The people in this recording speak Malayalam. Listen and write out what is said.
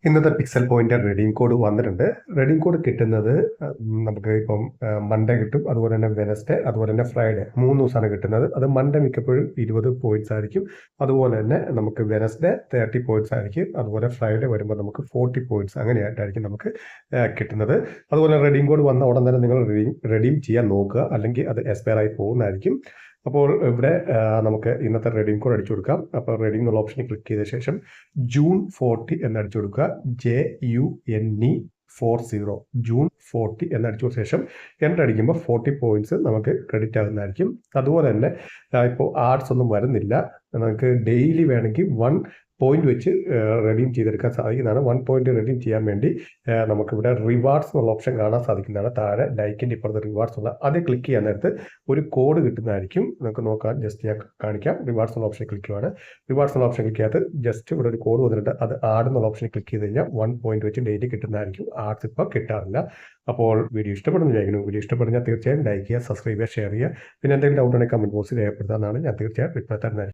ഇന്നത്തെ പിക്സൽ പോയിന്റ് റെഡീം കോഡ് വന്നിട്ടുണ്ട്. റെഡീം കോഡ് കിട്ടുന്നത് നമുക്ക് ഇപ്പം മൺഡേ കിട്ടും, അതുപോലെ തന്നെ വെനസ്ഡേ, അതുപോലെ തന്നെ ഫ്രൈഡേ 3 ദിവസമാണ് കിട്ടുന്നത്. അത് മൺഡേ മിക്കപ്പോഴും 20 പോയിന്റ്സ് ആയിരിക്കും, അതുപോലെ തന്നെ നമുക്ക് വെനസ്ഡേ 30 പോയിന്റ്സ് ആയിരിക്കും, അതുപോലെ ഫ്രൈഡേ വരുമ്പോൾ നമുക്ക് 40 പോയിന്റ്സ് അങ്ങനെയായിട്ടായിരിക്കും നമുക്ക് കിട്ടുന്നത്. അതുപോലെ റെഡീം കോഡ് വന്ന ഉടൻ തന്നെ നിങ്ങൾ റെഡീം ചെയ്യാൻ നോക്കുക, അല്ലെങ്കിൽ അത് എക്സ്പയർ ആയി പോകുന്നതായിരിക്കും. അപ്പോൾ ഇവിടെ നമുക്ക് ഇന്നത്തെ റെഡീം കോഡ് അടിച്ചു കൊടുക്കാം. അപ്പോൾ റെഡീം എന്നുള്ള ഓപ്ഷനിൽ ക്ലിക്ക് ചെയ്ത ശേഷം ജൂൺ 40 എന്ന് അടിച്ചു കൊടുക്കുക. JUNE40 ജൂൺ 40 എന്ന് അടിച്ച ശേഷം എൻ്റർ അടിക്കുമ്പോൾ 40 പോയിന്റ്സ് നമുക്ക് ക്രെഡിറ്റ് ആകുന്നതായിരിക്കും. അതുപോലെ തന്നെ ഇപ്പോൾ ആഡ്സ് ഒന്നും വരുന്നില്ല. നമുക്ക് ഡെയിലി വേണമെങ്കിൽ 1 പോയിന്റ് വെച്ച് റെഡീം ചെയ്തെടുക്കാൻ സാധിക്കുന്നതാണ്. 1 പോയിന്റ് റെഡീം ചെയ്യാൻ വേണ്ടി നമുക്കിവിടെ റിവാർഡ്സ് എന്നുള്ള ഓപ്ഷൻ കാണാൻ സാധിക്കുന്നതാണ്. താഴെ ലൈക്കിൻ്റെ ഇപ്പുറത്ത് റിവാർഡ്സ് ഉള്ള അത് ക്ലിക്ക് ചെയ്യാൻ നേരത്ത് ഒരു കോഡ് കിട്ടുന്നതായിരിക്കും. നമുക്ക് നോക്കാം, ജസ്റ്റ് ഞാൻ കാണിക്കാം. റിവാർഡ്സ് എന്നുള്ള ഓപ്ഷൻ ക്ലിക്ക് ചെയ്യുകയാണ്. റിവാർഡ്സ് എന്നുള്ള ഓപ്ഷൻ ക്ലിക്ക് ചെയ്യാത്ത ജസ്റ്റ് ഇവിടെ ഒരു കോഡ് വന്നിട്ട് അത് ആഡ് എന്നുള്ള ഓപ്ഷൻ ക്ലിക്ക് ചെയ്ത് കഴിഞ്ഞാൽ 1 പോയിന്റ് വെച്ച് ഡെയിലി കിട്ടുന്നതായിരിക്കും. ആഡ്സ് ഇപ്പോൾ കിട്ടാറില്ല. അപ്പോൾ വീഡിയോ ഇഷ്ടപ്പെടുന്ന വിചാരിക്കുന്നു. വീഡിയോ ഇഷ്ടപ്പെടുന്ന തീർച്ചയായും ലൈക്ക് ചെയ്യുക, സബ്സ്ക്രൈബ് ചെയ്യുക, ഷെയർ ചെയ്യുക. പിന്നെ എന്തെങ്കിലും ഡൗട്ട് ഉണ്ടെങ്കിൽ കമന്റ് ബോക്സിൽ രേഖപ്പെടുത്താമെന്നാണ്. ഞാൻ തീർച്ചയായും റിപ്ലൈ തരുന്നതായിരിക്കും.